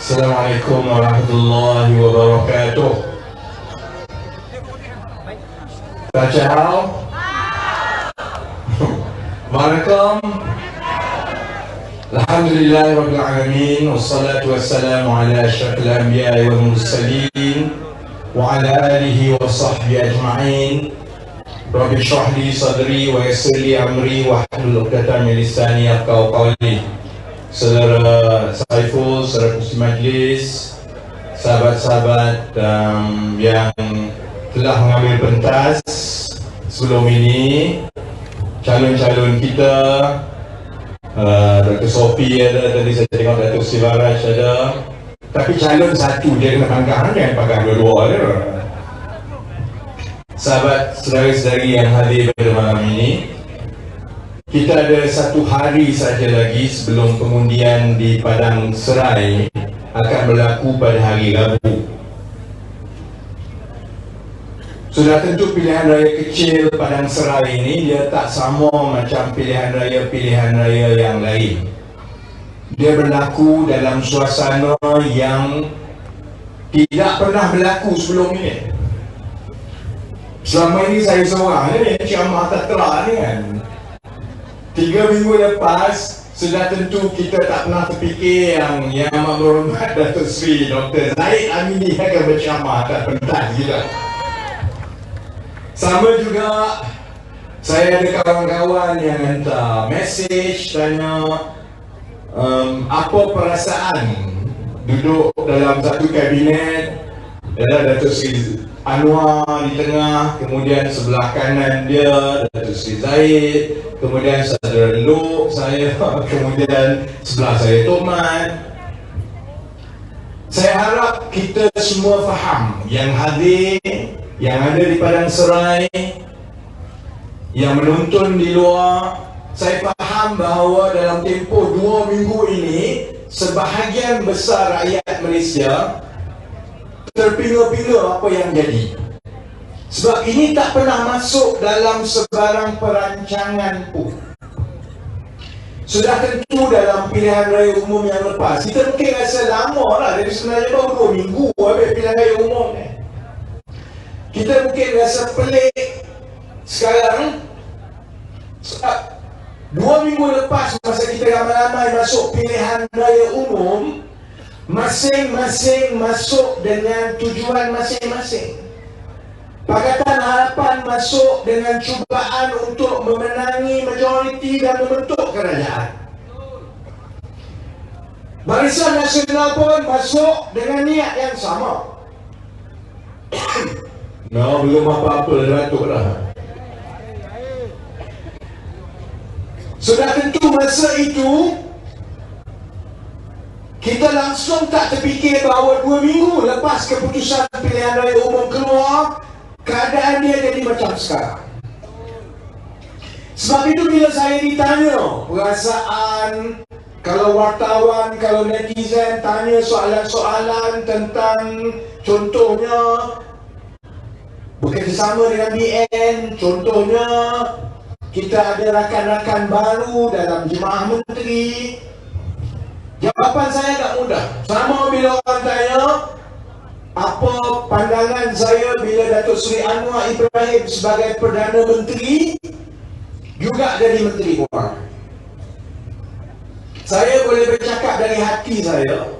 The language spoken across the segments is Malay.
Assalamualaikum warahmatullahi wabarakatuh. Baca hal. Waalaikum. Alhamdulillahi rabbil alamin, wassalatu wassalamu ala asyrafil anbiya'i wal mursalin wa ala alihi wa sahbihi ajma'in. Rabbi shrah li sadri wa yassir li amri wa hlul 'uqdatam min lisani yafqahu qawli. Saudara Saiful, saudara kursi majlis, sahabat-sahabat yang telah mengambil pentas sebelum ini, calon-calon kita, Dr. Sophie ada, tadi saya tengok Datuk Sivaraj ada, tapi calon satu dia kena panggang, jangan panggang dua-dua dia. Sahabat saudara-saudari yang hadir pada malam ini, kita ada satu hari saja lagi sebelum pengundian di Padang Serai akan berlaku pada hari Rabu. Sudah tentu pilihan raya kecil Padang Serai ini dia tak sama macam pilihan raya yang lain. Dia berlaku dalam suasana yang tidak pernah berlaku sebelum ini. Selama ini saya seorang ni ceramah tertera ni kan. 3 minggu lepas, sudah tentu kita tak pernah terfikir yang amat berhormat Datuk Seri Dr. Zahid Amini akan berceramah atas pentas kita. Sama juga, saya ada kawan-kawan yang hantar mesej tanya apa perasaan duduk dalam satu kabinet, Datuk Seri Anwar di tengah, kemudian sebelah kanan dia Datuk Seri Zahid, kemudian saudara Luk saya, kemudian sebelah saya Toman. Saya harap kita semua faham, yang hadir, yang ada di Padang Serai, yang menonton di luar, saya faham bahawa dalam tempoh 2 minggu ini sebahagian besar rakyat Malaysia terpinga-pinga apa yang jadi. Sebab ini tak pernah masuk dalam sebarang perancangan pun. Sudah tentu dalam pilihan raya umum yang lepas, kita mungkin rasa lama lah, jadi sebenarnya baru 2 minggu habis pilihan raya umum ni. Kita mungkin rasa pelik sekarang sebab 2 minggu lepas masa kita ramai-ramai masuk pilihan raya umum, masing-masing masuk dengan tujuan masing-masing. Pakatan Harapan masuk dengan cubaan untuk memenangi majoriti dan membentuk kerajaan. Barisan Nasional pun masuk dengan niat yang sama. No, belum apa-apa Datuk dah. Sudah tentu masa itu kita langsung tak terfikir bahawa 2 minggu lepas keputusan pilihan raya umum keluar, keadaan dia jadi macam sekarang. Sebab itu bila saya ditanya perasaan, kalau wartawan, kalau netizen tanya soalan-soalan tentang contohnya bekerjasama dengan BN, contohnya kita ada rakan-rakan baru dalam Jemaah Menteri, jawapan saya tak mudah. Sama bila orang tanya apa pandangan saya bila Datuk Seri Anwar Ibrahim sebagai Perdana Menteri juga jadi Menteri Kewangan. Saya boleh bercakap dari hati saya.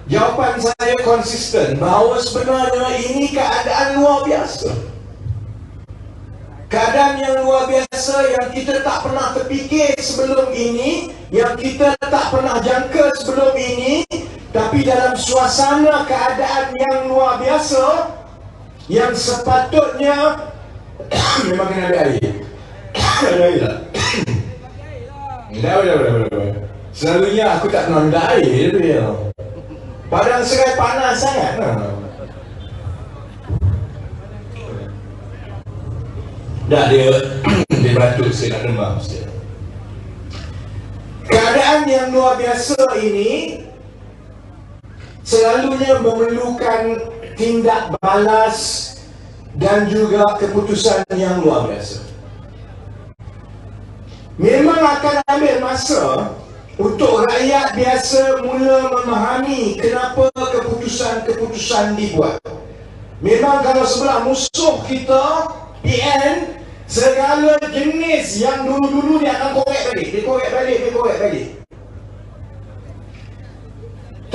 Jawapan saya konsisten bahawa sebenarnya ini keadaan luar biasa. Keadaan yang luar biasa yang kita tak pernah terfikir sebelum ini, yang kita tak pernah jangka sebelum ini. Tapi dalam suasana keadaan yang luar biasa, yang sepatutnya memang kena ada air. Ada air tak? Dah. Selalunya aku tak pernah minta air dia. Padang Serai panas sangat. Dah dia batuk, saya nak demam. Keadaan yang luar biasa ini selalunya memerlukan tindak balas dan juga keputusan yang luar biasa. Memang akan ambil masa untuk rakyat biasa mula memahami kenapa keputusan-keputusan dibuat. Memang kalau sebelah musuh kita, PN, segala jenis yang dulu-dulu dia akan korek balik.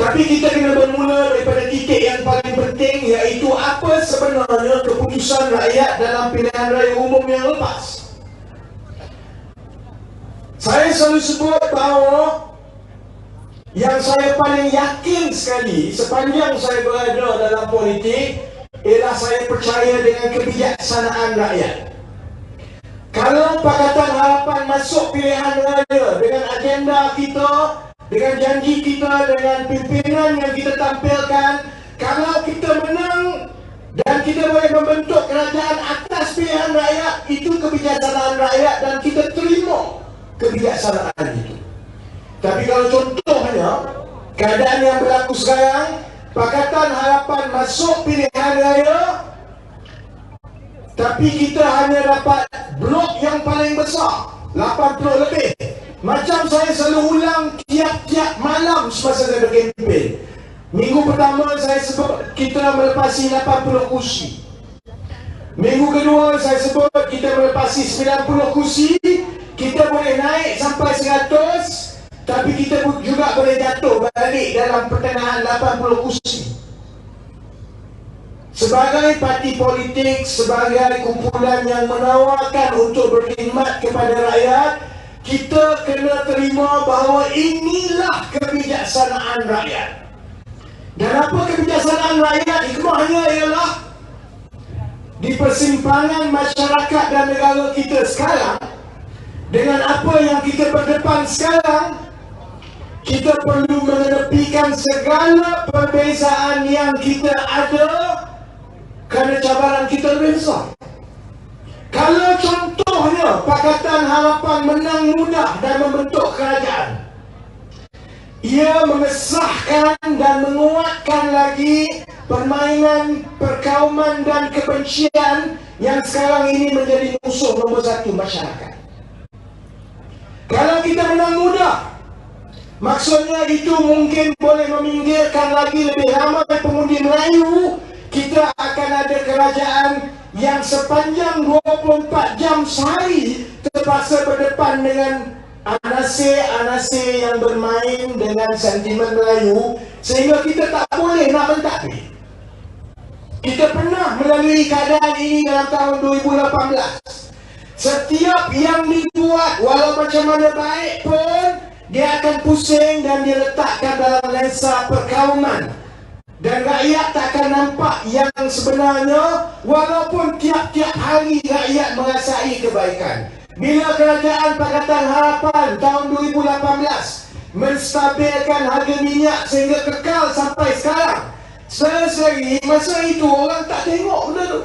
Tapi kita kena bermula daripada titik yang paling penting, iaitu apa sebenarnya keputusan rakyat dalam pilihan raya umum yang lepas. Saya selalu sebut bahawa yang saya paling yakin sekali sepanjang saya berada dalam politik ialah saya percaya dengan kebijaksanaan rakyat. Kalau Pakatan Harapan masuk pilihan raya dengan agenda kita, dengan janji kita, dengan pimpinan yang kita tampilkan, kalau kita menang dan kita boleh membentuk kerajaan atas pilihan rakyat, itu kebijaksanaan rakyat dan kita terima kebijaksanaan itu. Tapi kalau contohnya keadaan yang berlaku sekarang, Pakatan Harapan masuk pilihan raya tapi kita hanya dapat blok yang paling besar, 80 lebih. Macam saya selalu ulang tiap-tiap malam semasa saya berkempen. Minggu pertama saya sebut kita melepasi 80 kursi. Minggu kedua saya sebut kita melepasi 90 kursi. Kita boleh naik sampai 100, tapi kita juga boleh jatuh balik dalam pertengahan 80 kursi. Sebagai parti politik, sebagai kumpulan yang menawarkan untuk berkhidmat kepada rakyat, kita kena terima bahawa inilah kebijaksanaan rakyat. Dan apa kebijaksanaan rakyat? Hikmahnya ialah di persimpangan masyarakat dan negara kita sekarang, dengan apa yang kita berdepan sekarang, kita perlu mengedepikan segala perbezaan yang kita ada kerana cabaran kita lebih besar. Kalau contohnya Pakatan Harapan menang mudah dan membentuk kerajaan, ia mengesahkan dan menguatkan lagi permainan perkauman dan kebencian yang sekarang ini menjadi musuh nombor satu masyarakat. Kalau kita menang mudah, maksudnya itu mungkin boleh meminggirkan lagi lebih ramai pengundi Melayu. Kita akan ada kerajaan yang sepanjang 24 jam sehari terpaksa berdepan dengan anasir-anasir yang bermain dengan sentimen Melayu, sehingga kita tak boleh nak mentadbir. Kita pernah melalui keadaan ini dalam tahun 2018. Setiap yang dibuat, walau macam mana baik pun, dia akan pusing dan dia letakkan dalam lensa perkauman. Dan rakyat tak akan nampak yang sebenarnya, walaupun tiap-tiap hari rakyat merasai kebaikan. Bila kerajaan Pakatan Harapan tahun 2018 menstabilkan harga minyak sehingga kekal sampai sekarang, selesai masa itu orang tak tengok benda tu.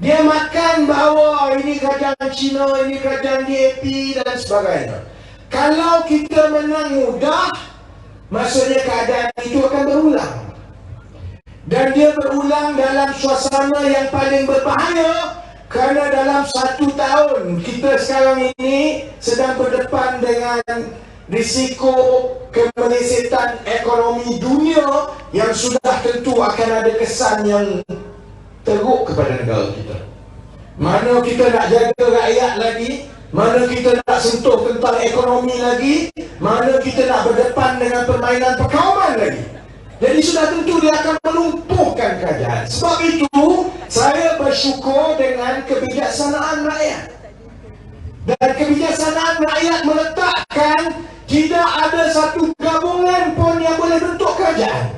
Dia makan bahawa ini kerajaan Cina, ini kerajaan DAP dan sebagainya. Kalau kita menang mudah, maksudnya keadaan itu akan berulang. Dan dia berulang dalam suasana yang paling berbahaya, kerana dalam 1 tahun kita sekarang ini sedang berdepan dengan risiko kemelesetan ekonomi dunia yang sudah tentu akan ada kesan yang teruk kepada negara kita. Mana kita nak jaga rakyat lagi, mana kita nak sentuh tentang ekonomi lagi, mana kita nak berdepan dengan permainan perkauman lagi. Jadi sudah tentu dia akan melumpuhkan kerajaan. Sebab itu saya bersyukur dengan kebijaksanaan rakyat. Dan kebijaksanaan rakyat meletakkan tidak ada satu gabungan pun yang boleh bentuk kerajaan.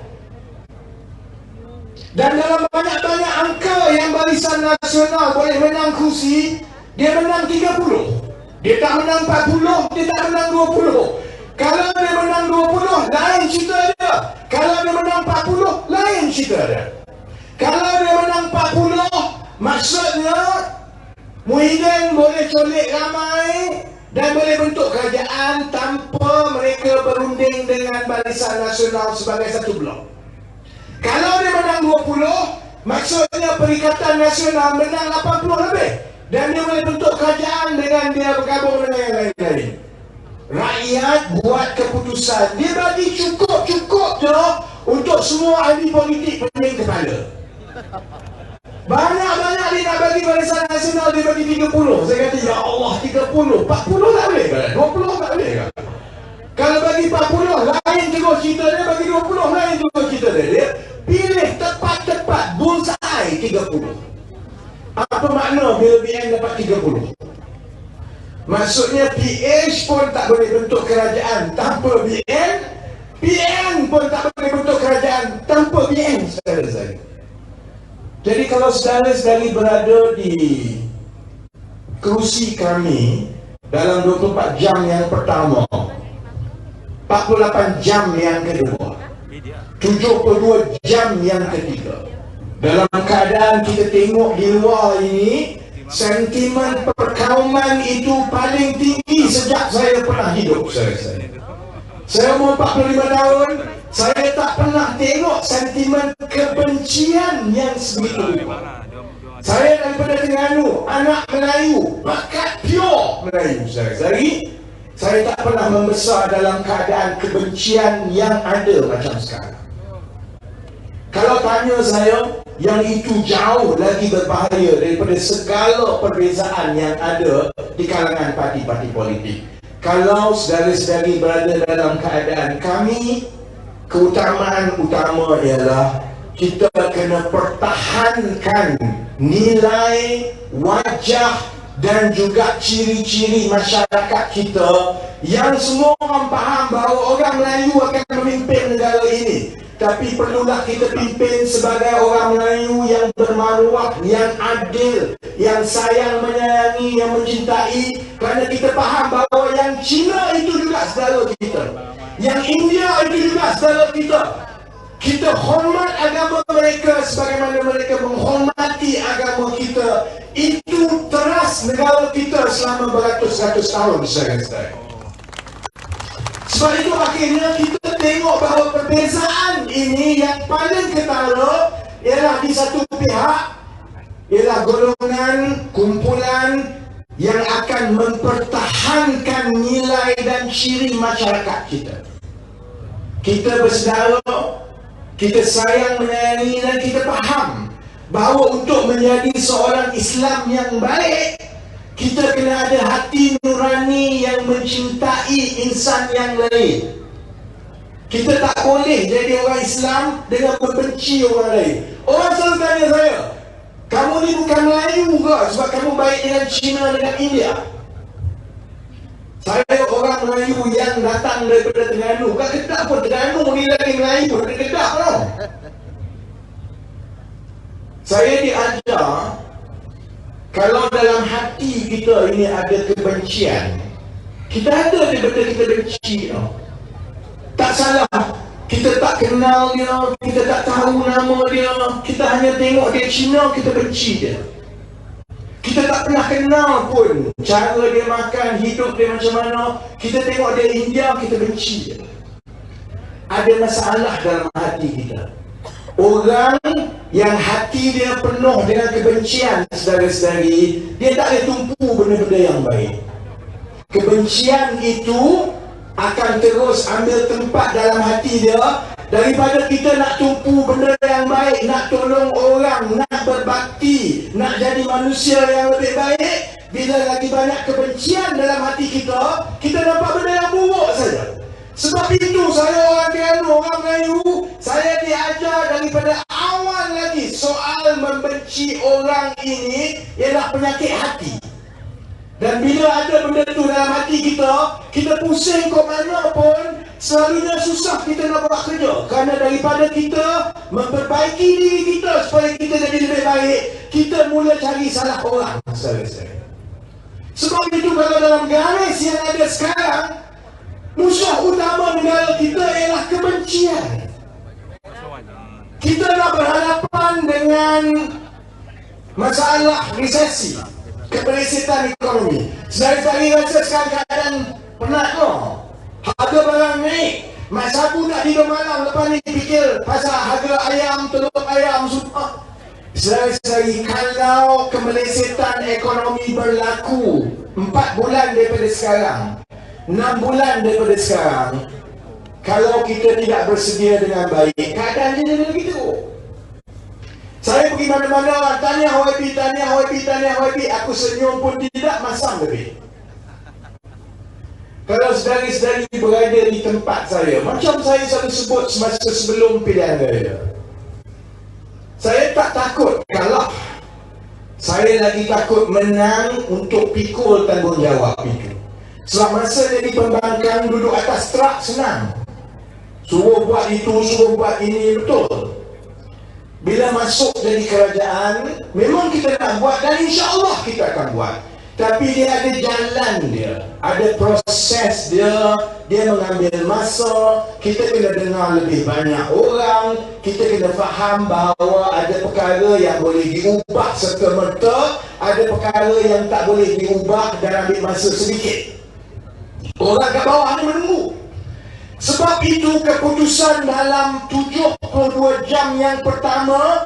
Dan dalam banyak-banyak angka yang Barisan Nasional boleh menang kursi, dia menang 30. Dia tak menang 40, dia tak menang 20. Kalau dia menang 20, lain cerita dia. Kalau dia menang 40, lain cerita dia. Kalau dia menang 40, maksudnya Muhyiddin boleh colik ramai dan boleh bentuk kerajaan tanpa mereka berunding dengan Barisan Nasional sebagai satu blok. Kalau dia menang 20, maksudnya Perikatan Nasional menang 80 lebih. Dan dia boleh bentuk kerajaan dengan dia bergabung dengan yang lain-lain. rakyat buat keputusan. Dia bagi cukup-cukup je untuk semua ahli politik pening kepala. Banyak-banyak dia nak bagi Barisan Nasional, dia bagi 30. Saya kata, ya Allah, 30, 40 tak boleh kan? 20 tak boleh kan? Kalau bagi 40, lain terus cerita dia. Bagi 20, lain terus cerita dia. Dia pilih tepat-tepat, bullseye 30. Apa makna bila BN dapat 30? Maksudnya PH pun tak boleh bentuk kerajaan tanpa BN, PN pun tak boleh bentuk kerajaan tanpa BN, saudara-saudari. Jadi kalau saudara-saudari berada di kerusi kami dalam 24 jam yang pertama, 48 jam yang kedua, 72 jam yang ketiga, dalam keadaan kita tengok di luar ini, sentimen perkauman itu paling tinggi sejak saya pernah hidup. Saya umur 45 tahun, saya tak pernah tengok sentimen kebencian yang sebegitu. Saya daripada Terengganu, anak Melayu, bakat pure Melayu. Saya tak pernah membesar dalam keadaan kebencian yang ada macam sekarang. Kalau tanya saya, yang itu jauh lagi berbahaya daripada segala perbezaan yang ada di kalangan parti-parti politik. Kalau saudara-saudari berada dalam keadaan kami, keutamaan utama ialah kita kena pertahankan nilai, wajah dan juga ciri-ciri masyarakat kita yang semua orang faham bahawa orang Melayu akan memimpin negara ini. Tapi perlulah kita pimpin sebagai orang Melayu yang bermaruah, yang adil, yang sayang menyayangi, yang mencintai. Kerana kita faham bahawa yang Cina itu juga saudara kita, yang India itu juga saudara kita. Kita hormat agama mereka sebagaimana mereka menghormati agama kita. Itu teras negara kita selama beratus-ratus tahun, saudara-saudara. Sebab itu akhirnya kita tengok bahawa perbezaan ini yang paling ketara ialah di satu pihak ialah golongan, kumpulan yang akan mempertahankan nilai dan ciri masyarakat kita. Kita bersaudara, kita sayang menyayangi dan kita faham bahawa untuk menjadi seorang Islam yang baik, kita kena ada hati nurani yang mencintai insan yang lain. Kita tak boleh jadi orang Islam dengan membenci orang lain. Orang selalu tanya saya, kamu ni bukan Melayu ke sebab kamu baik dengan Cina, dengan India? Saya orang Melayu yang datang daripada Terengganu. Bukan Kedah pun, Terengganu ni lagi Melayu dari Kedah tau. Saya diajar, kalau dalam hati kita ini ada kebencian, kita ada daripada kita benci tau. Tak salah, kita tak kenal dia, kita tak tahu nama dia, kita hanya tengok dia Cina, kita benci dia. Kita tak pernah kenal pun cara dia makan, hidup dia macam mana. Kita tengok dia India, kita benci dia. Ada masalah dalam hati kita. Orang yang hati dia penuh dengan kebencian, saudara-saudari, dia tak boleh tumpu benda-benda yang baik. Kebencian itu akan terus ambil tempat dalam hati dia. Daripada kita nak tumpu benda yang baik, nak tolong orang, nak berbakti, nak jadi manusia yang lebih baik, bila lagi banyak kebencian dalam hati kita, kita nampak benda yang buruk saja. Sebab itu saya orang Terengganu, orang Melayu, saya diajar daripada awal lagi soal membenci orang ini ialah penyakit hati. Dan bila ada benda tu dalam hati kita, kita pusing ke mana pun, selalunya susah kita nak buat kerja. Kerana daripada kita memperbaiki diri kita supaya kita jadi lebih baik, kita mula cari salah orang. Sebab itu kalau dalam garis yang ada sekarang, musuh utama negara kita ialah kebencian. Kita nak berhadapan dengan masalah resesi, kebelesetan ekonomi. Saudara-saudari rasa sekarang keadaan penat tu. Harga barang naik. Mak sabu nak tidur malam, lepas ni fikir pasal harga ayam, telur ayam semua. Saudara-saudari, kalau kebelesetan ekonomi berlaku 4 bulan daripada sekarang, 6 bulan daripada sekarang, kalau kita tidak bersedia dengan baik, keadaan dia begitu. Saya pergi mana-mana, tanya HYP, aku senyum pun tidak, masam lebih. Kalau saudari-saudari berada di tempat saya, macam saya selalu sebut semasa sebelum pilihan raya, saya tak takut kalah. Saya lagi takut menang untuk pikul tanggungjawab itu. Sebab masa jadi pembangkang duduk atas trak senang. Suruh buat itu, suruh buat ini, betul. Bila masuk jadi kerajaan, memang kita nak buat dan insya Allah kita akan buat. Tapi dia ada jalan dia, ada proses dia, dia mengambil masa. Kita kena dengar lebih banyak orang, kita kena faham bahawa ada perkara yang boleh diubah serta-merta, ada perkara yang tak boleh diubah dan ambil masa sedikit. Orang kat bawah ni menunggu. Sebab itu keputusan dalam 72 jam yang pertama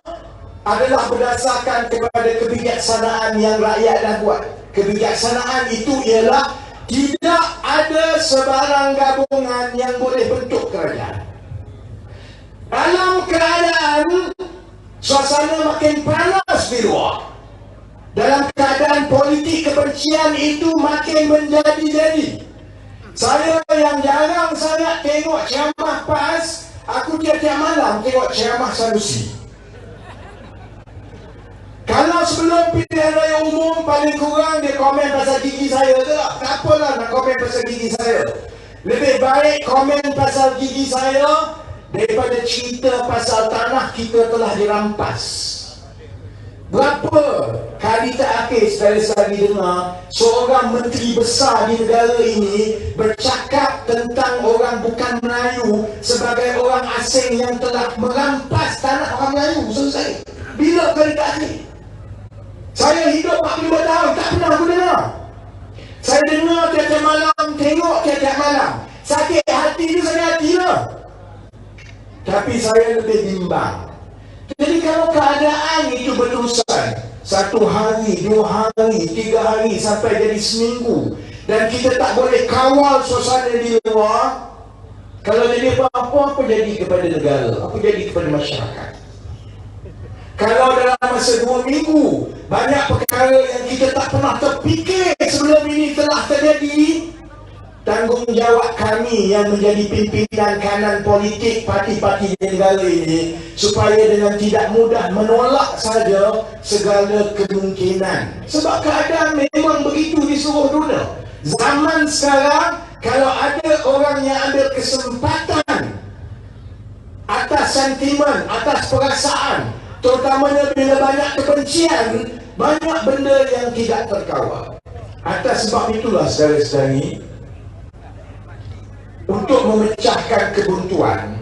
adalah berdasarkan kepada kebijaksanaan yang rakyat dah buat. Kebijaksanaan itu ialah tidak ada sebarang gabungan yang boleh bentuk kerajaan. Dalam keadaan suasana makin panas di luar, dalam keadaan politik kebencian itu makin menjadi-jadi, saya yang jarang sangat tengok ceramah PAS, aku tiap-tiap malam tengok ceramah Sanusi. Kalau sebelum pilihan raya umum, paling kurang dia komen pasal gigi saya ke tak? Tak apalah nak komen pasal gigi saya. Lebih baik komen pasal gigi saya daripada cerita pasal tanah kita telah dirampas. Berapa kali terakhir sekali dengar seorang menteri besar di negara ini bercakap tentang orang bukan Melayu sebagai orang asing yang telah merampas tanah orang Melayu? Selesai. Bila kali terakhir? Saya hidup 45 tahun, tak pernah aku dengar. Saya dengar tiap-tiap malam, tengok tiap-tiap malam. Sakit hati tu sakit hati lah. Tapi saya lebih bimbang. Jadi kalau keadaan itu berterusan 1 hari, 2 hari, 3 hari sampai jadi seminggu, dan kita tak boleh kawal suasana di luar, kalau jadi apa-apa, apa jadi kepada negara? Apa jadi kepada masyarakat? Kalau dalam masa 2 minggu banyak perkara yang kita tak pernah terfikir sebelum ini telah terjadi, tanggungjawab kami yang menjadi pimpinan kanan politik parti-parti di negara ini supaya dengan tidak mudah menolak saja segala kemungkinan. Sebab keadaan memang begitu di seluruh dunia. Zaman sekarang, kalau ada orang yang ambil kesempatan atas sentimen, atas perasaan, terutamanya bila banyak kebencian, banyak benda yang tidak terkawal. Atas sebab itulah saudara-saudari, untuk memecahkan kebuntuan,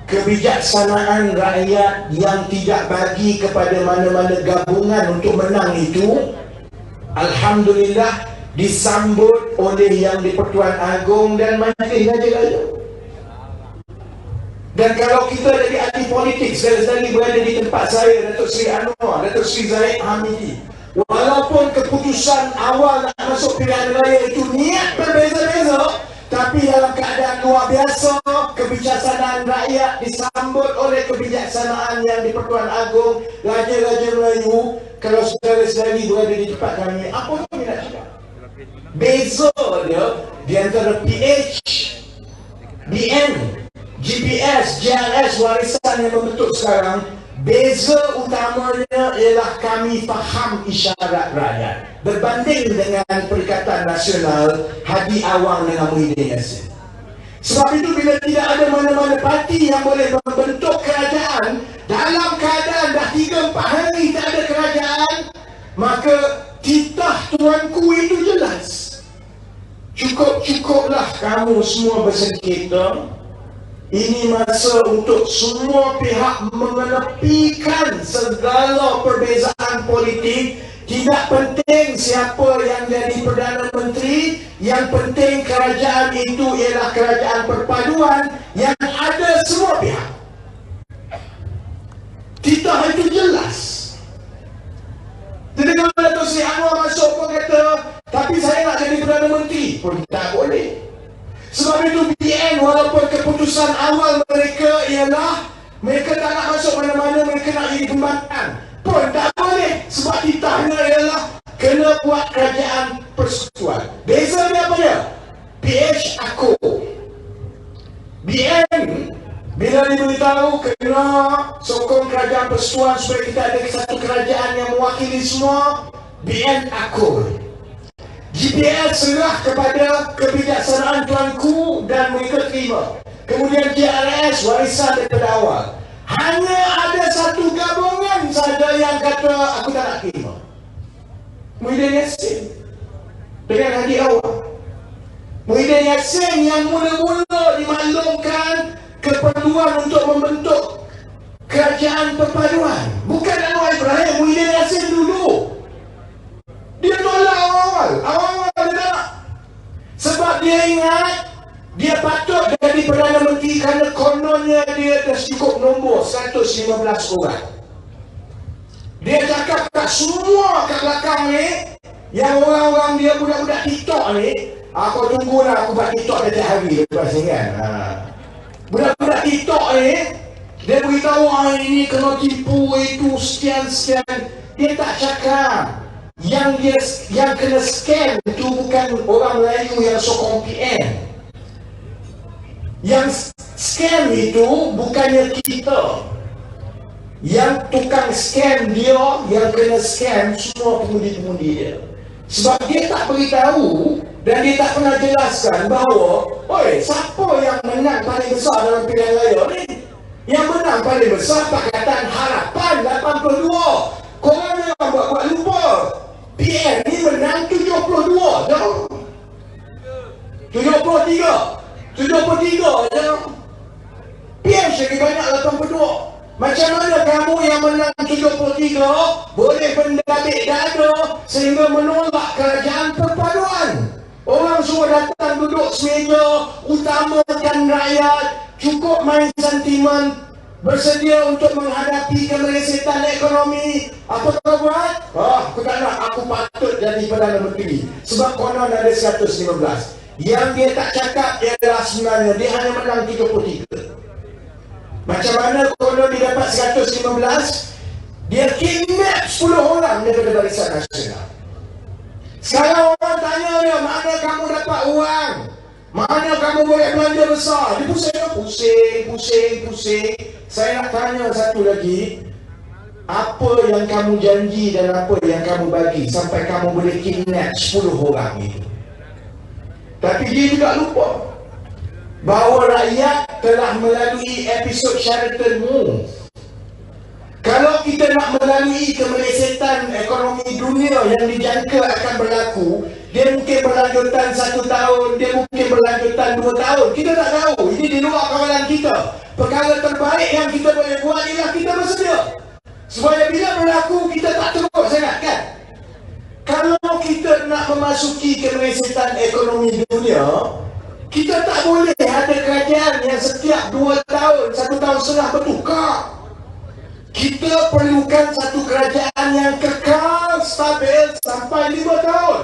kebijaksanaan rakyat yang tidak bagi kepada mana-mana gabungan untuk menang itu, alhamdulillah disambut oleh Yang di-Pertuan Agong dan Majlis Raja-Raja. Dan kalau kita jadi ahli politik, sekali-sekali berada di tempat saya, Datuk Seri Anwar, Datuk Seri Zahid Hamidi, walaupun keputusan awal nak masuk pilihan raya itu niat berbeza-beza, tapi dalam keadaan luar biasa, kebijaksanaan rakyat disambut oleh kebijaksanaan Yang di-Pertuan Agong, Raja-Raja Melayu. Kalau saudara-saudari berada di tempat kami, apa kami nak cakap? Beza dia di antara PH, BN, GPS, JRS warisan yang membentuk sekarang, beza utamanya ialah kami faham isyarat rakyat berbanding dengan Perikatan Nasional Hadi Awang dengan Muhyiddin Yassin. Sebab itu bila tidak ada mana-mana parti yang boleh membentuk kerajaan dalam keadaan dah 3-4 hari tak ada kerajaan, maka titah tuanku itu jelas. Cukup-cukuplah kamu semua bersengketa. Ini masa untuk semua pihak menepikan segala perbezaan politik. Tidak penting siapa yang jadi Perdana Menteri, yang penting kerajaan itu ialah kerajaan perpaduan yang ada semua pihak. Titah itu jelas. Jadi kalau Datuk Seri Anwar masuk pun kata, tapi saya nak jadi Perdana Menteri, pun tak boleh. awal mereka ialah mereka tak nak masuk mana-mana, mereka nak jadi pembantang. Pun tak boleh, sebab titahnya ialah kena buat kerajaan persekutuan. Beza dia apa dia? PH Akur. BN bila diberitahu kena sokong kerajaan persekutuan supaya kita ada satu kerajaan yang mewakili semua, BN Akur. GPL serah kepada kebijaksanaan tuanku dan mereka terima. Kemudian JRS warisan daripada awal. Hanya ada satu gabungan saja yang kata aku tak nak terima. Muhyiddin Yassin dengan Hadi Awang. Muhyiddin Yassin yang mula-mula dimaklumkan keperluan untuk membentuk kerajaan perpaduan. Bukan Anwar Ibrahim, Muhyiddin Yassin dulu. Dia tolak awal-awal dia tak. Sebab dia ingat dia patut jadi Perdana Menteri kerana kononnya dia dah cukup nombor 115 orang. Dia cakap kat semua kat belakang ni, yang orang-orang dia budak-budak TikTok ni, aku tunggulah aku buat TikTok setiap hari lepas ni kan. Budak-budak TikTok ni, dia beritahu ini kena tipu, itu sekian-sekian. Dia tak cakap yang kena scam itu bukan orang Melayu yang sokong PN. Yang scam itu bukannya kita. Yang tukang scam dia, yang kena scam semua pengundi-pengundi dia. Sebab dia tak beritahu dan dia tak pernah jelaskan bahawa, oi, siapa yang menang paling besar dalam pilihan raya ni? Yang menang paling besar Pakatan Harapan 82. Korang yang buat lupa, PN ni menang 72 je. 73 je. PN sedikit banyak 82. Macam mana kamu yang menang 73 boleh berdabik dada sehingga menolak kerajaan perpaduan? Orang semua datang duduk semeja, utamakan rakyat, cukup main sentimen, bersedia untuk menghadapi kemelesetan ekonomi. Apa kau buat? Aku tak nak, aku patut jadi Perdana Menteri sebab konon ada 115. Yang dia tak cakap ialah sebenarnya dia hanya menang 33. Macam mana konon dia dapat 115? Dia kidnap 10 orang daripada Barisan Nasional. Sekarang orang tanya dia, mana kamu dapat uang? Mana kamu boleh belanja besar? Dia pusing. Saya nak tanya satu lagi. Apa yang kamu janji dan apa yang kamu bagi sampai kamu boleh kidnap 10 orang itu? Tapi dia juga lupa bahawa rakyat telah melalui episod Sheraton Move. Kalau kita nak melalui kemelesetan ekonomi dunia yang dijangka akan berlaku, dia mungkin berlanjutan 1 tahun, dia mungkin berlanjutan 2 tahun. Kita tak tahu, ini di luar kawalan kita. Perkara terbaik yang kita boleh buat ialah kita bersedia. Supaya bila berlaku, kita tak teruk sangat kan? Kalau kita nak memasuki kemelesetan ekonomi dunia, kita tak boleh ada kerajaan yang setiap 2 tahun, 1 tahun setengah bertukar. Kita perlukan satu kerajaan yang kekal, stabil sampai 5 tahun.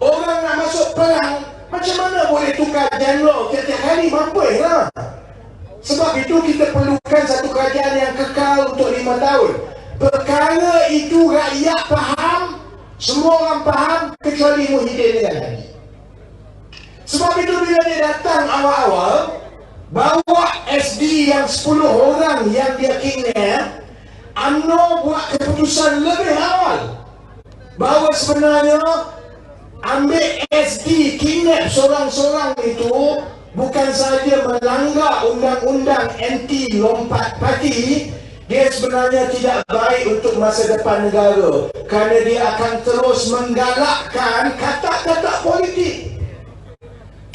Orang nak masuk perang, macam mana boleh tukar jeneral tiap-tiap hari? Mampu lah. Sebab itu kita perlukan satu kerajaan yang kekal untuk 5 tahun. Perkara itu rakyat faham, semua orang faham kecuali Muhyiddin dengan Hadi. Sebab itu bila dia datang awal-awal, bawa SD yang 10 orang yang dia kidnap, UMNO buat keputusan lebih awal bahawa sebenarnya ambil SD kidnap seorang-seorang itu bukan sahaja melanggar undang-undang anti lompat parti, dia sebenarnya tidak baik untuk masa depan negara kerana dia akan terus menggalakkan kata-kata politik.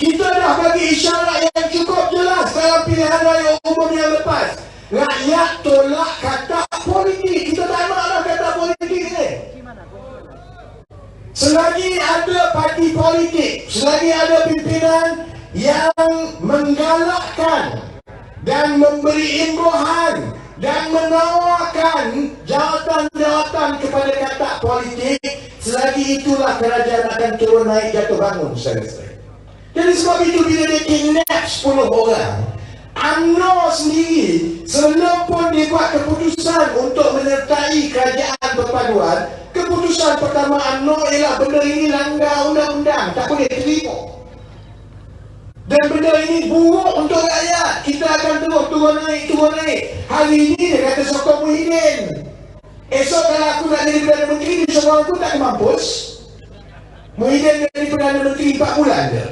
Kita dah bagi isyarat yang cukup jelas dalam pilihan raya umum yang lepas. Rakyat tolak kata politik. Kita tak nak lah kata politik ni. Selagi ada parti politik, selagi ada pimpinan yang menggalakkan dan memberi imbuhan dan menawarkan jawatan-jawatan kepada kata politik, selagi itulah kerajaan akan turun naik jatuh bangun, saudara-saudara. Jadi sebab itu bila dia kidnap 10 orang, UMNO sendiri sebelum pun dia buat keputusan untuk menyertai kerajaan perpaduan, keputusan pertama UMNO ialah benda ini langgar undang-undang, tak boleh terima. Dan benda ini buruk untuk rakyat. Kita akan terus turun naik. Hari ini dia kata sokong Muhyiddin. Esok kalau aku nak jadi Perdana Menteri, dia sokong aku tak ke mampus. Muhyiddin jadi Perdana Menteri 4 bulan je.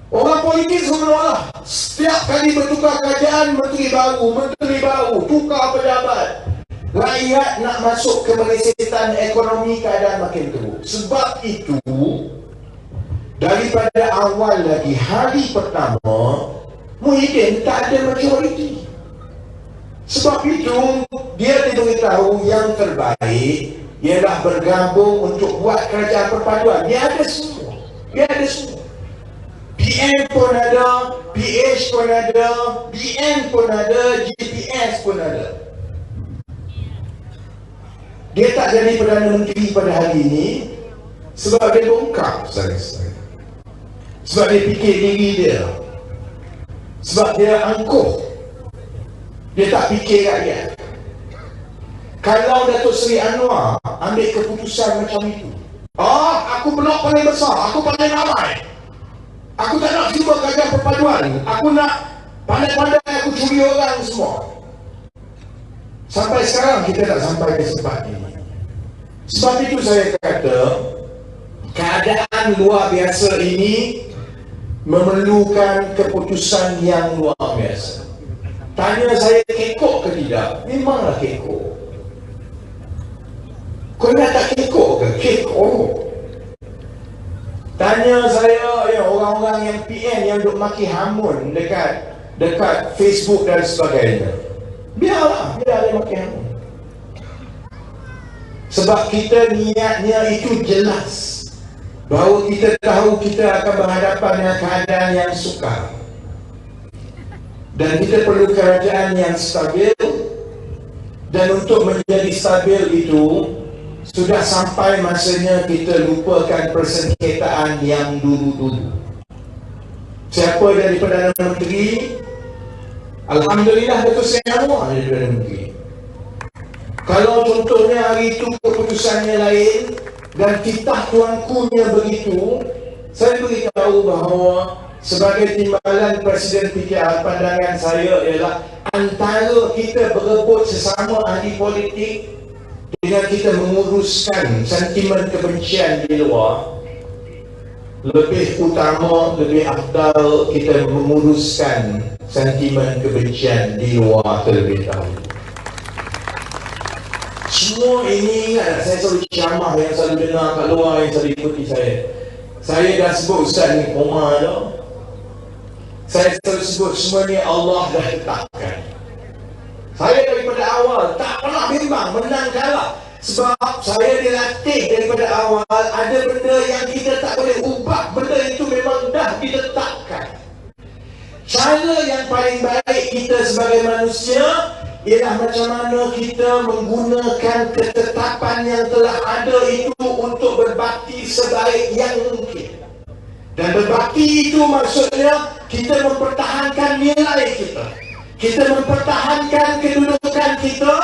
Orang politik sebenarnya setiap kali bertukar kerajaan, menteri baru, tukar pejabat. Rakyat nak masuk ke melesetan ekonomi, keadaan makin teruk. Sebab itu, daripada awal lagi, hari pertama, Muhyiddin tak ada majoriti. Sebab itu, dia diberitahu yang terbaik ialah bergabung untuk buat kerajaan perpaduan. Dia ada semua. PM pun ada, PH pun ada, BN pun ada, GPS pun ada. Dia tak jadi Perdana Menteri pada hari ini sebab dia bongkar saya. Sebab dia fikir diri dia. Sebab dia angkuh. Dia tak fikir rakyat. Kalau Datuk Seri Anwar ambil keputusan macam itu, aku blok paling besar, aku paling ramai, aku tak nak cuba kerajaan perpaduan, aku nak pandai-pandai aku curi orang semua. Sampai sekarang kita tak sampai ke tempat ini. Sebab itu saya kata keadaan luar biasa ini memerlukan keputusan yang luar biasa. Tanya saya kekok ke tidak? Memanglah kekok. Kau nak tak kekok ke? Kekok. Tanya saya orang-orang yang PN yang duk maki hamun dekat Facebook dan sebagainya. Biar dia maki hamun. Sebab kita niatnya itu jelas, bahawa kita tahu kita akan berhadapan dengan keadaan yang sukar. Dan kita perlu kerajaan yang stabil. Dan untuk menjadi stabil itu, sudah sampai masanya kita lupakan persengketaan yang dulu-dulu. Siapa dari Perdana Menteri? Alhamdulillah Datuk Seri Anwar jadi Perdana Menteri. Kalau contohnya hari itu keputusannya lain dan titah tuankunya begitu, saya beritahu bahawa sebagai timbalan Presiden PKR, pandangan saya ialah antara kita berebut sesama ahli politik dengan kita menguruskan sentimen kebencian di luar, lebih utama, lebih afdal kita menguruskan sentimen kebencian di luar terlebih dahulu. Semua ini ingat, saya selalu ceramah yang selalu dengar kat luar yang selalu ikuti saya. Saya dah sebut Ustaz ni koma dah. Saya selalu sebut semua ni Allah dah letakkan. Saya daripada awal tak pernah bimbang menang kalah. Sebab saya dilatih daripada awal, ada benda yang kita tak boleh ubah. Benda itu memang dah diletakkan. Cara yang paling baik kita sebagai manusia ialah macam mana kita menggunakan ketetapan yang telah ada itu untuk berbakti sebaik yang mungkin. Dan berbakti itu maksudnya kita mempertahankan nilai kita. Kita mempertahankan kedudukan kita.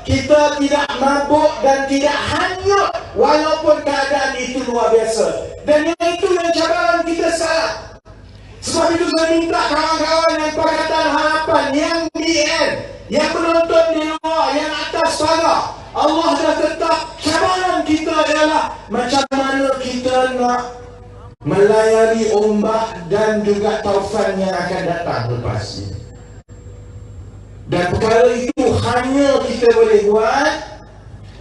Kita tidak mabuk dan tidak hanyut walaupun keadaan itu luar biasa. Dan yang itu yang cabaran kita sekarang. Sebab itu saya minta kawan-kawan yang Pakatan Harapan, yang BN, yang menonton di luar, yang atas pagar, Allah dah tetap cabaran kita ialah macam mana kita nak melayari ombak dan juga taufan yang akan datang lepas ini. Dan perkara itu hanya kita boleh buat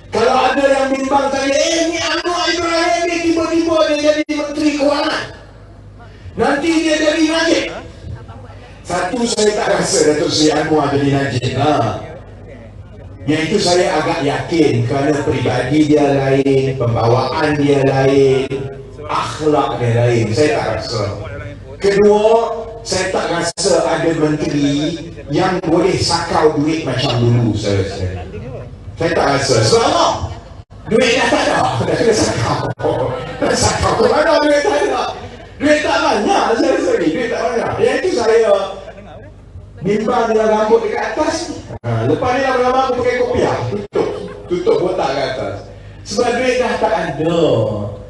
kalau ada yang bimbang tadi, ni Anwar Ibrahim ni tiba-tiba dia jadi Menteri Kewangan, nanti dia jadi Najib. Satu, saya tak rasa Datuk Seri Anwar jadi Najib. Yang itu saya agak yakin kerana peribadi dia lain, pembawaan dia lain, akhlak dia lain. Saya tak rasa. Kedua, saya tak rasa ada menteri yang boleh sakau duit macam dulu. Saya tak rasa. Sebab apa? Duit dah tak ada. Dah kena sakau. Dah sakau ke mana duit tak ada? Duit tak banyak. Saya rasa ni duit tak banyak. Yang itu saya bimbang dengan rambut dekat atas. Lepas ni lama-lama aku pakai kopiah, tutup botak ke atas. Sebab duit dah tak ada.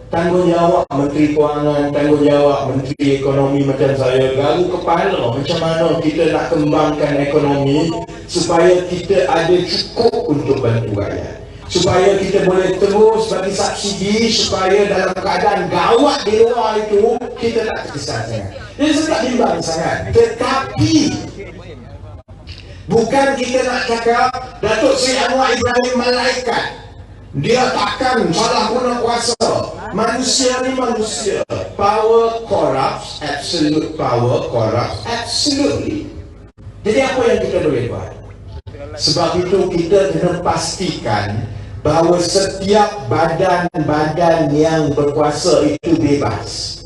Tanggungjawab Menteri Kewangan, tanggungjawab Menteri Ekonomi macam saya, garu kepala macam mana kita nak kembangkan ekonomi supaya kita ada cukup untuk bantu rakyat, supaya kita boleh terus bagi subsidi, supaya dalam keadaan gawat di luar itu kita tak terkesan sangat. Jadi saya tak bimbang sangat. Tetapi bukan kita nak cakap Datuk Seri Anwar Ibrahim malaikat, dia takkan salah guna kuasa. Manusia ni manusia. Power corrupts, absolute power corrupts absolutely. Jadi apa yang kita boleh buat? Sebab itu kita kena pastikan bahawa setiap badan-badan yang berkuasa itu bebas.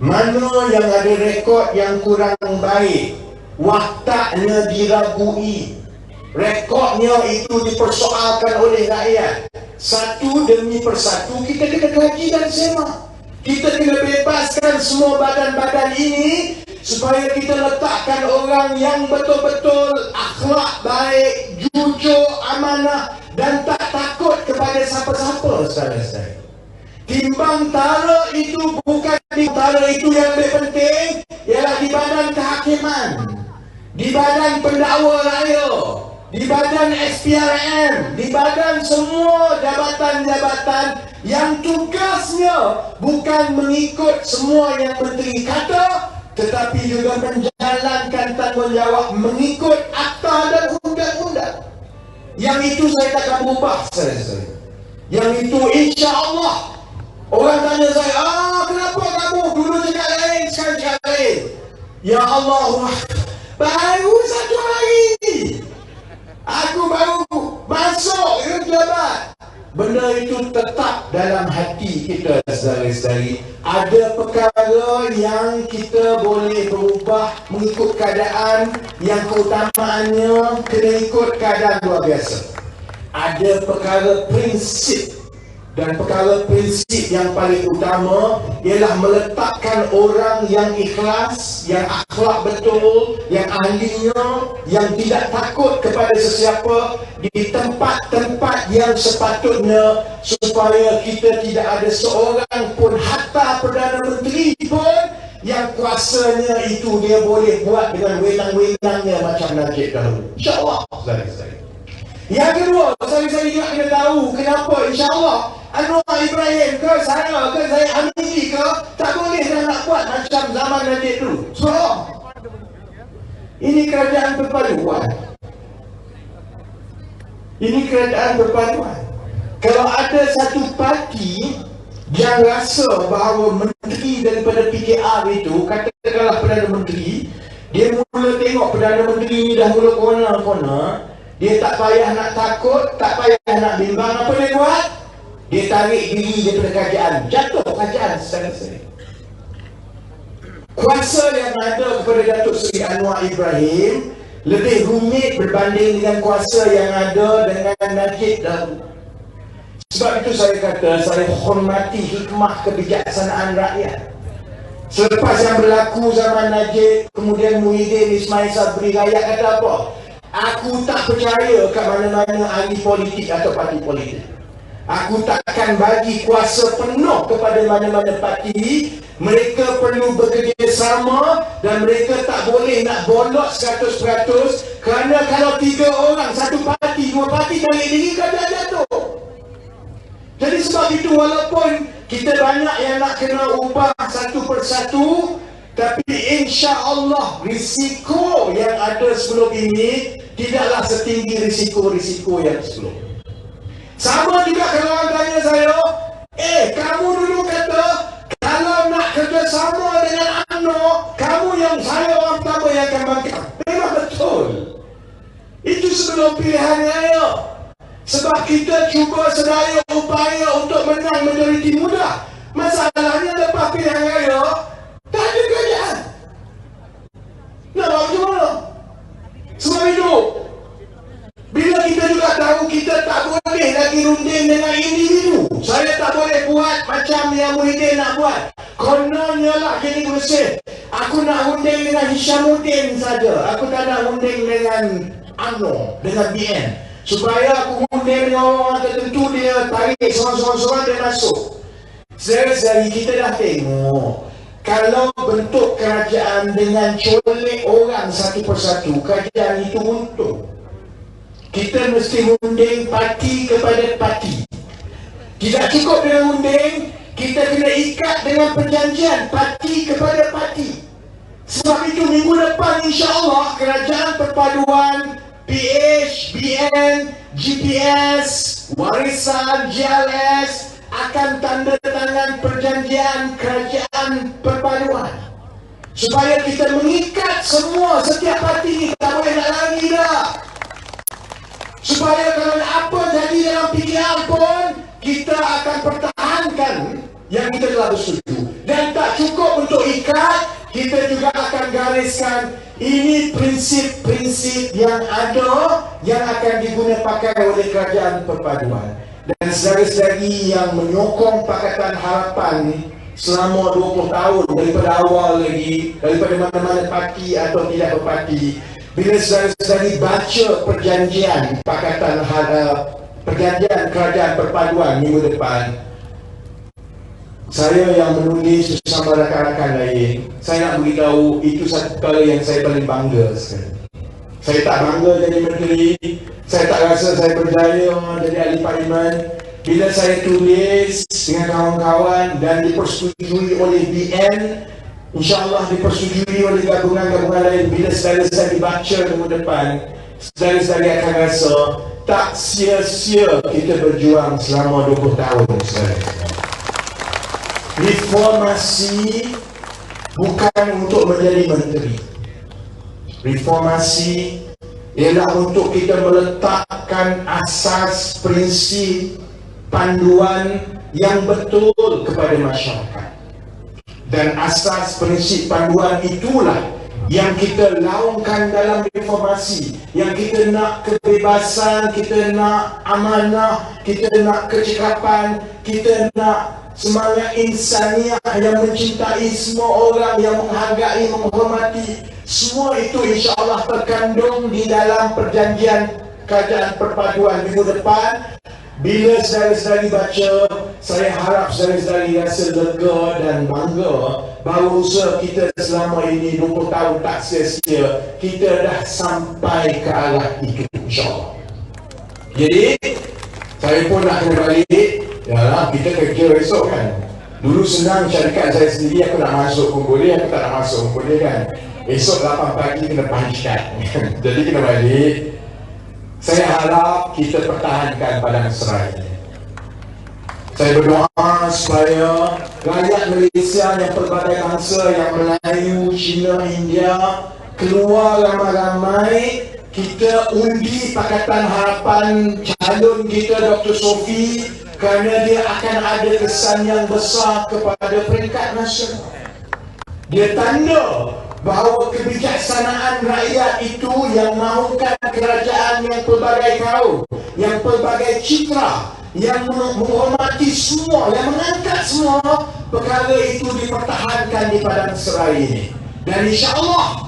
Mana yang ada rekod yang kurang baik, wataknya diragui, rekodnya itu dipersoalkan oleh rakyat, satu demi persatu kita kena kaji dan semak. Kita kena bebaskan semua badan-badan ini supaya kita letakkan orang yang betul-betul akhlak baik, jujur, amanah dan tak takut kepada siapa-siapa, saudara-saudara. Timbang tara itu bukan tara itu yang lebih penting, ialah di badan kehakiman, di badan pendakwa raya, di badan SPRM, di badan semua jabatan-jabatan yang tugasnya bukan mengikut semua yang menteri kata, tetapi juga menjalankan tanggungjawab mengikut akta dan undang-undang. Yang itu saya takkan berubah, saya. Yang itu insya Allah. Orang tanya saya, kenapa kamu dulu cakap lain, sekarang cakap lain? Ya Allah, baru satu hari aku baru masuk ke jabat. Benda itu tetap dalam hati kita, saudara-saudari. Ada perkara yang kita boleh berubah mengikut keadaan, yang keutamaannya kena ikut keadaan luar biasa. Ada perkara prinsip, dan perkara prinsip yang paling utama ialah meletakkan orang yang ikhlas, yang akhlak betul, yang ahlinya, yang tidak takut kepada sesiapa di tempat-tempat yang sepatutnya, supaya kita tidak ada seorang pun, hatta Perdana Menteri pun, yang kuasanya itu dia boleh buat dengan welang-welangnya macam Najib dahulu. InsyaAllah, saudara-saudara. Yang kedua, saya juga kena tahu kenapa insyaAllah Anwar Ibrahim ke saya ke Zaid Hamidi ke tak boleh dah nak buat macam zaman Najib dulu. Sebab ini kerajaan perpaduan. Ini kerajaan perpaduan. Kalau ada satu parti yang rasa bahawa menteri daripada PKR itu, katakanlah Perdana Menteri, dia mula tengok Perdana Menteri ini dah mula kona-kona, dia tak payah nak takut, tak payah nak bimbang, apa dia buat? Dia tarik diri daripada kerajaan, jatuh kerajaan secara sendiri. Kuasa yang ada kepada Datuk Seri Anwar Ibrahim lebih rumit berbanding dengan kuasa yang ada dengan Najib dahulu. Sebab itu saya kata, saya hormati hikmah kebijaksanaan rakyat. Selepas yang berlaku zaman Najib, kemudian Muhyiddin Ismail Sabri Raya kata apa? Aku tak percaya ke mana-mana ahli politik atau parti politik. Aku takkan bagi kuasa penuh kepada mana-mana parti. Mereka perlu bekerjasama dan mereka tak boleh nak bolot 100%, kerana kalau 3 orang, satu parti, 2 parti tarik diri, kerajaan jatuh. Jadi sebab itu walaupun kita banyak yang nak kena ubah satu persatu, tapi insya Allah risiko yang ada sebelum ini tidaklah setinggi risiko-risiko yang sebelum. Sama juga kalau orang tanya saya, kamu dulu kata kalau nak kerjasama dengan UMNO, kamu yang saya orang pertama yang akan bangkit. Memang betul. Itu sebelum pilihan raya. Sebab kita cuba sedaya upaya untuk menang majoriti muda. Masalahnya lepas pilihan raya, tak ada kerajaan. Nak buat macam mana? Sebab itu, bila kita juga tahu kita tak boleh lagi runding dengan individu. Saya tak boleh buat macam yang Muhyiddin nak buat. Kononnya lah jadi bersih. Aku nak unding dengan Hishamuddin saja. Aku tak nak unding dengan UMNO, dengan BN. Supaya aku unding dengan orang tertentu, dia tarik seorang-seorang dia masuk. Sehari kita dah tengok, kalau bentuk kerajaan dengan colek orang satu persatu, kerajaan itu untung. Kita mesti unding parti kepada parti. Tidak cukup dengan unding, kita kena ikat dengan perjanjian parti kepada parti. Sebab itu minggu depan insya-Allah kerajaan perpaduan PH, BN, GPS, Warisan, GLS akan tanda tangan perjanjian kerajaan perpaduan. Supaya kita mengikat semua, setiap parti ni tak boleh nak lari dah. Supaya kalau apa jadi dalam PKR pun, kita akan pertahankan yang kita telah bersetuju. Dan tak cukup untuk ikat, kita juga akan gariskan ini prinsip-prinsip yang ada yang akan digunakan pakai oleh kerajaan perpaduan. Dan saudara-saudari yang menyokong Pakatan Harapan ni selama 20 tahun daripada awal lagi, daripada mana-mana parti atau tidak berparti, bila saudara-saudari baca perjanjian perjanjian kerajaan perpaduan minggu depan, saya yang menulis bersama rakan-rakan lain, saya nak beritahu itu satu perkara yang saya paling bangga sekali. Saya tak bangga jadi menteri, saya tak rasa saya berjaya jadi ahli parlimen. Bila saya tulis dengan kawan-kawan dan dipersetujui oleh BN, InsyaAllah dipersetujui oleh gabungan-gabungan lain, bila saudara-saudari baca minggu depan, saudara-saudari akan rasa tak sia-sia kita berjuang selama 20 tahun. Reformasi bukan untuk menjadi menteri. Reformasi ialah untuk kita meletakkan asas prinsip panduan yang betul kepada masyarakat. Dan asas prinsip panduan itulah yang kita laungkan dalam reformasi. Yang kita nak kebebasan, kita nak amanah, kita nak kecekapan, kita nak semangat insaniah yang mencintai semua orang, yang menghargai, menghormati. Semua itu insya-Allah terkandung di dalam perjanjian kerajaan perpaduan minggu depan. Bila saudara-saudari baca, saya harap saudara-saudari rasa lega dan bangga bahawa usaha kita selama ini 20 tahun tak sia-sia. Kita dah sampai ke arah itu insya-Allah. Jadi saya pun nak kena balik. Yalah, kita kerja esok kan. Dulu senang syarikat saya sendiri, aku nak masuk pun boleh, aku tak nak masuk pun boleh kan. Esok 8 pagi kena panjat. Jadi kena balik. Saya harap kita pertahankan Padang Serai. Saya berdoa supaya rakyat Malaysia yang pelbagai bangsa, yang Melayu, Cina, India, keluar ramai-ramai. Kita undi Pakatan Harapan calon kita Dr. Sophie, kerana dia akan ada kesan yang besar kepada peringkat nasional. Dia tanda bahawa kebijaksanaan rakyat itu yang mahukan kerajaan yang pelbagai kaum, yang pelbagai citra, yang menghormati semua, yang mengangkat semua perkara itu dipertahankan di Padang Serai ini. Dan insya-Allah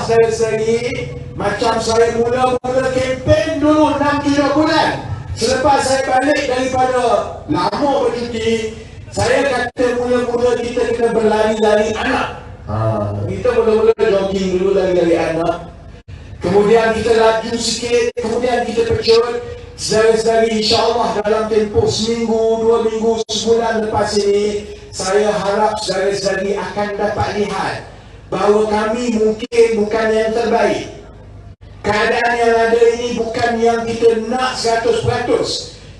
saudara-saudari, macam saya mula-mula kempen dulu 6-7 bulan selepas saya balik daripada lama bercuti, saya kata mula-mula kita kena berlari-lari anak. Kita mula-mula jogging dulu, lari-lari anak. Kemudian kita laju sikit, kemudian kita pecut. Saudara-saudari, insya-Allah dalam tempoh seminggu, 2 minggu, sebulan lepas ini, saya harap saudara-saudari akan dapat lihat bahawa kami mungkin bukan yang terbaik. Keadaan yang ada ini bukan yang kita nak 100%.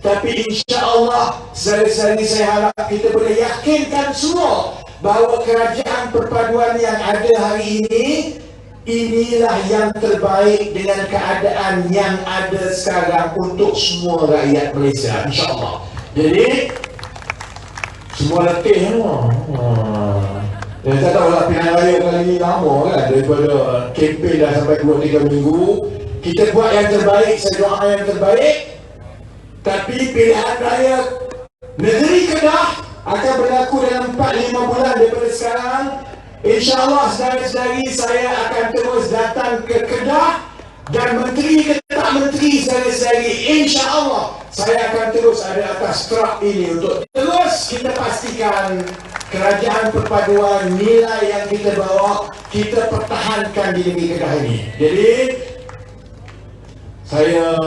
Tapi insya-Allah saudara-saudari, saya harap kita boleh yakinkan semua bahawa kerajaan perpaduan yang ada hari ini, inilah yang terbaik dengan keadaan yang ada sekarang untuk semua rakyat Malaysia, insya-Allah. Jadi semua letih semua. Saya tahu lah pilihan raya kali ini lama kan, daripada kempen dah sampai 2-3 minggu. Kita buat yang terbaik, saya doa yang terbaik. Tapi pilihan raya negeri Kedah akan berlaku dalam 4-5 bulan daripada sekarang. InsyaAllah saudara-saudari, saya akan terus datang ke Kedah, dan menteri ke tak menteri saudara-saudari, InsyaAllah saya akan terus ada atas truk ini untuk terus kita pastikan kerajaan perpaduan nilai yang kita bawa, kita pertahankan di negeri Kedah ini. Jadi saya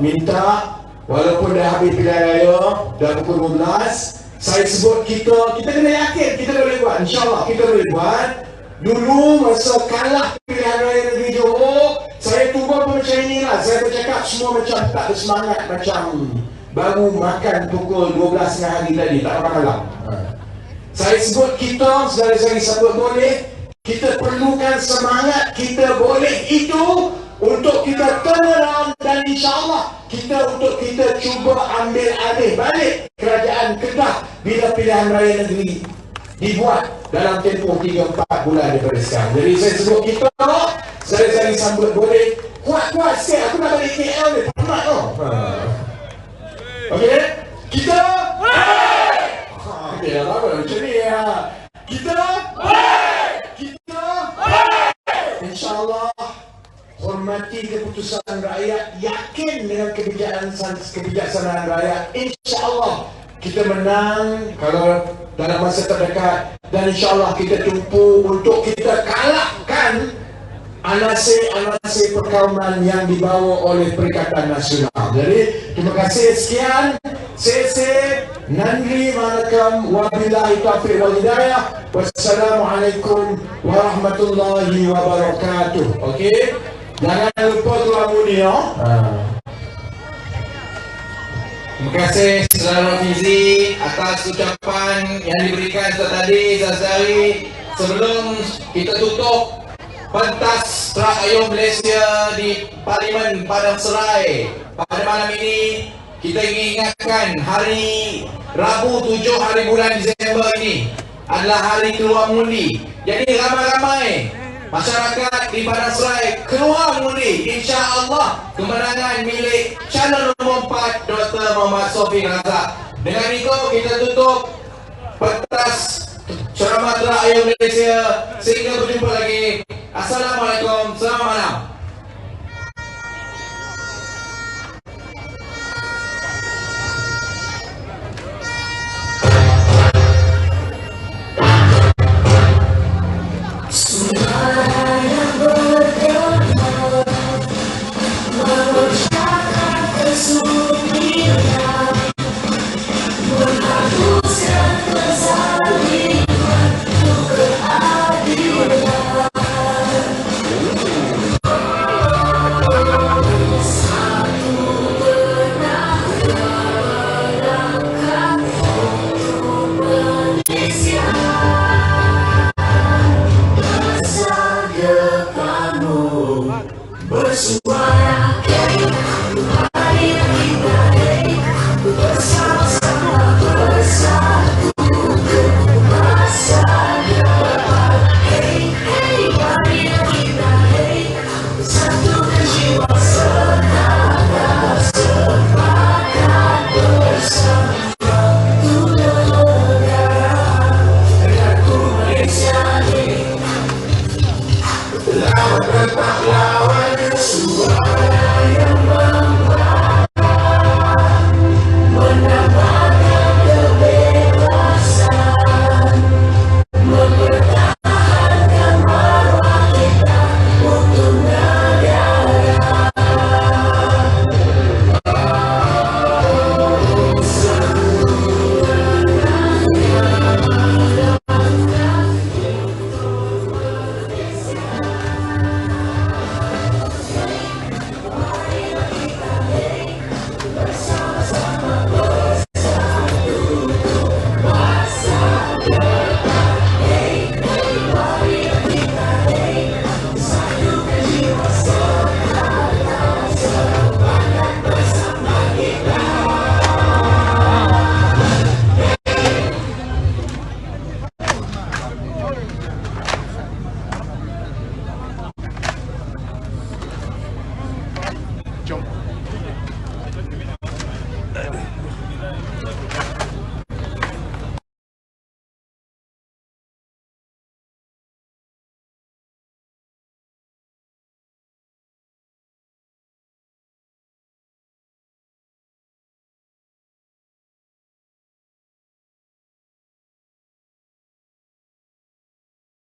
minta, walaupun dah habis pilihan raya, dah pukul 15, saya sebut kita kena yakin kita boleh buat. InsyaAllah kita boleh buat. Dulu masa kalah pilihan raya negeri Johor, saya tunggu pun macam inilah. Saya bercakap semua macam tak bersemangat, macam baru makan pukul 12 hari tadi, tak makan malam. Saya sebut kita, saudara-saudari sebut boleh. Kita perlukan semangat, kita boleh itu untuk kita turn around, dan insyaAllah kita cuba ambil alih balik kerajaan Kedah bila pilihan raya negeri dibuat dalam tempoh 3-4 bulan daripada sekarang. Jadi saya sebut kita, saya sambut boleh kuat-kuat sikit. Aku nak balik KL ni, tak nak tau. Okey, kita okey, apa macam ni ya. Kita InsyaAllah hormati keputusan rakyat, yakin dengan kebijaksanaan rakyat. InsyaAllah kita menang kalau dalam masa terdekat, dan insyaAllah kita tumpu untuk kita kalahkan anasir-anasir perkauman yang dibawa oleh Perikatan Nasional. Jadi terima kasih, sekian. Sese, nandri, manakam, wabillahi taufiq wal hidayah. Wassalamualaikum warahmatullahi wabarakatuh. Okey, jangan lupa tuan muni ya. Terima kasih Saudara Fizi atas ucapan yang diberikan tadi. Saudari, sebelum kita tutup pentas Truk Ayuh Malaysia di Parlimen Padang Serai pada malam ini, kita ingin ingatkan hari Rabu 7 hari bulan Disember ini adalah hari keluar mengundi. Jadi ramai-ramai masyarakat di Padang Serai keluar mengundi. InsyaAllah kemenangan milik calon nombor 4 Dr. Muhammad Sofiq Razak. Dengan itu kita tutup pentas ceramah Truk Ayuh Malaysia. Sehingga berjumpa lagi. Assalamualaikum, selamat malam. Bersuara